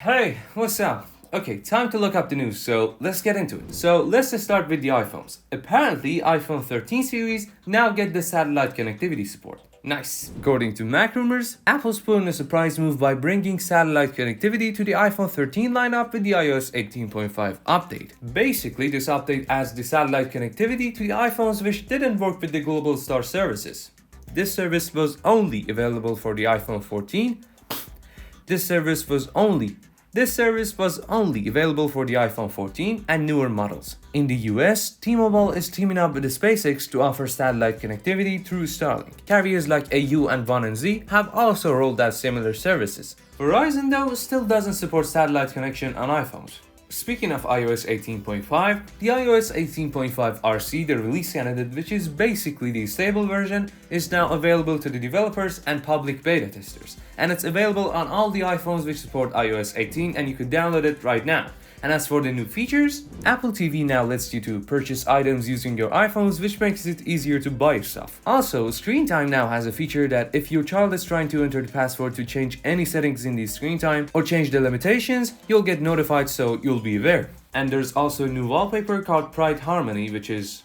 Hey, what's up? Okay, time to look up the news, so let's get into it. So let's just start with the iPhones. Apparently, iPhone 13 series now get the satellite connectivity support. Nice. According to Mac rumors, Apple's pulling a surprise move by bringing satellite connectivity to the iPhone 13 lineup with the iOS 18.5 update. Basically, this update adds the satellite connectivity to the iPhones which didn't work with the Global Star services. This service was only available for the iPhone 14. This service was only available for the iPhone 14 and newer models. In the US, T-Mobile is teaming up with SpaceX to offer satellite connectivity through Starlink. Carriers like AU and 1&Z have also rolled out similar services. Verizon, though, still doesn't support satellite connection on iPhones. Speaking of iOS 18.5, the iOS 18.5 RC, the release candidate, which is basically the stable version, is now available to the developers and public beta testers. And it's available on all the iPhones which support iOS 18, and you could download it right now. And as for the new features, Apple TV now lets you to purchase items using your iPhones, which makes it easier to buy stuff. Also, Screen Time now has a feature that if your child is trying to enter the password to change any settings in the screen time or change the limitations, you'll get notified, so you'll be aware. And there's also a new wallpaper called Pride Harmony, which is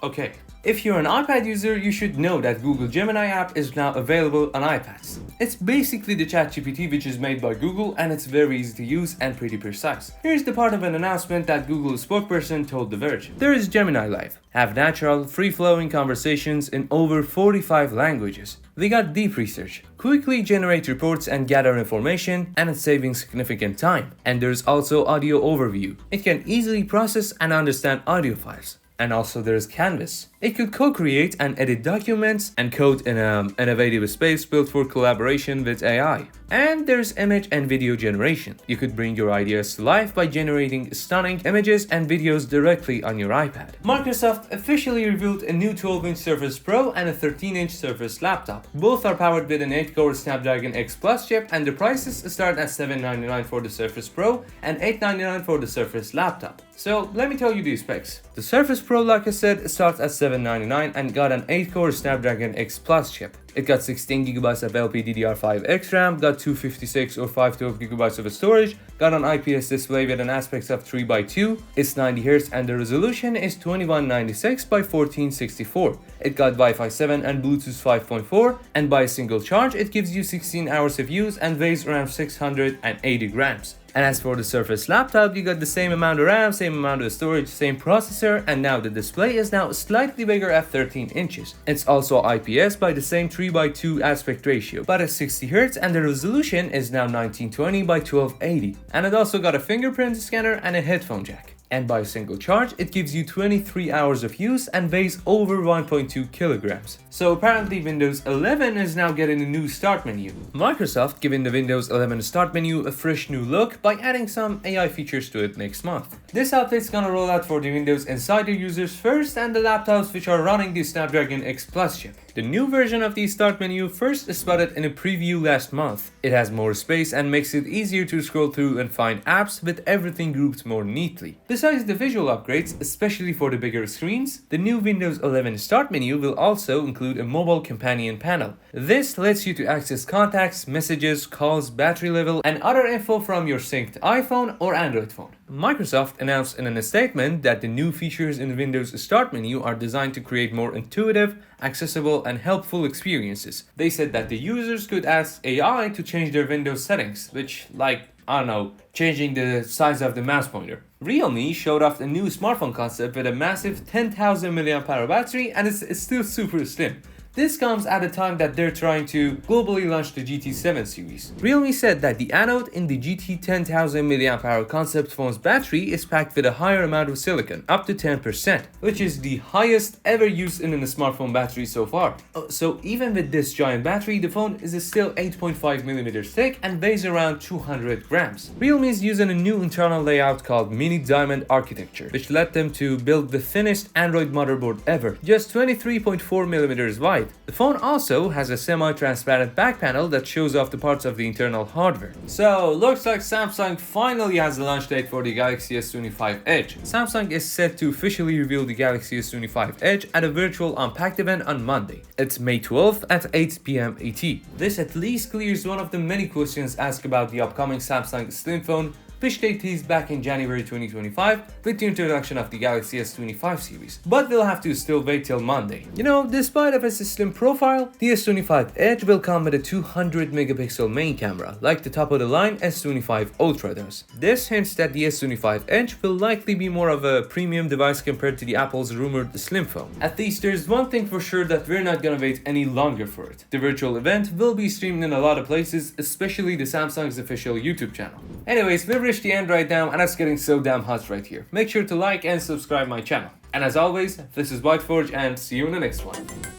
okay. If you're an iPad user, you should know that Google Gemini app is now available on iPads. It's basically the ChatGPT which is made by Google, and it's very easy to use and pretty precise. Here's the part of an announcement that Google's spokesperson told The Verge. There is Gemini Live. Have natural, free-flowing conversations in over 45 languages. They got deep research, quickly generate reports and gather information, and it's saving significant time. And there's also audio overview. It can easily process and understand audio files. And also there's Canvas. It could co-create and edit documents and code in an innovative space built for collaboration with AI. And there's image and video generation. You could bring your ideas to life by generating stunning images and videos directly on your iPad. Microsoft officially revealed a new 12-inch Surface Pro and a 13-inch Surface laptop. Both are powered with an 8-core Snapdragon X Plus chip, and the prices start at $799 for the Surface Pro and $899 for the Surface laptop. So let me tell you the specs. The Surface Pro, like I said, starts at $799 and got an 8-core Snapdragon X Plus chip. It got 16GB of LPDDR5X RAM, got 256 or 512GB of storage, got an IPS display with an aspect of 3:2, it's 90Hz and the resolution is 2196 by 1464. It got Wi-Fi 7 and Bluetooth 5.4, and by a single charge it gives you 16 hours of use and weighs around 680 grams. And as for the Surface laptop, you got the same amount of RAM, same amount of storage, same processor, and now the display is now slightly bigger at 13 inches. It's also IPS by the same 3:2 aspect ratio, but at 60Hz, and the resolution is now 1920 by 1280. And it also got a fingerprint scanner and a headphone jack. And by a single charge, it gives you 23 hours of use and weighs over 1.2 kilograms. So apparently Windows 11 is now getting a new start menu. Microsoft giving the Windows 11 start menu a fresh new look by adding some AI features to it next month. This update's gonna roll out for the Windows Insider users first and the laptops which are running the Snapdragon X Plus chip. The new version of the start menu first spotted in a preview last month. It has more space and makes it easier to scroll through and find apps with everything grouped more neatly. Besides the visual upgrades, especially for the bigger screens, the new Windows 11 start menu will also include a mobile companion panel. This lets you to access contacts, messages, calls, battery level, and other info from your synced iPhone or Android phone. Microsoft announced in a statement that the new features in the Windows Start menu are designed to create more intuitive, accessible, and helpful experiences. They said that the users could ask AI to change their Windows settings, which, like, I don't know, changing the size of the mouse pointer. Realme showed off a new smartphone concept with a massive 10,000 mAh battery, and it's still super slim. This comes at a time that they're trying to globally launch the GT7 series. Realme said that the anode in the GT 10,000 mAh concept phone's battery is packed with a higher amount of silicon, up to 10%, which is the highest ever used in a smartphone battery so far. So even with this giant battery, the phone is still 8.5mm thick and weighs around 200 grams. Realme is using a new internal layout called Mini Diamond Architecture, which led them to build the thinnest Android motherboard ever, just 23.4mm wide. wide. The phone also has a semi-transparent back panel that shows off the parts of the internal hardware. So, looks like Samsung finally has the launch date for the Galaxy S25 Edge. Samsung is set to officially reveal the Galaxy S25 Edge at a virtual Unpacked event on Monday. It's May 12th at 8 p.m. ET. This at least clears one of the many questions asked about the upcoming Samsung Slim phone, which they teased back in January 2025 with the introduction of the Galaxy S25 series. But we'll have to still wait till Monday. You know, despite of its slim profile, the S25 Edge will come with a 200 megapixel main camera, like the top of the line S25 Ultra does. This hints that the S25 Edge will likely be more of a premium device compared to the Apple's rumored slim phone. At least there's one thing for sure, that we're not gonna wait any longer for it. The virtual event will be streamed in a lot of places, especially the Samsung's official YouTube channel. Anyways, we've reached the end right now, and it's getting so damn hot right here. Make sure to like and subscribe my channel. And as always, this is WhiteForge, and see you in the next one.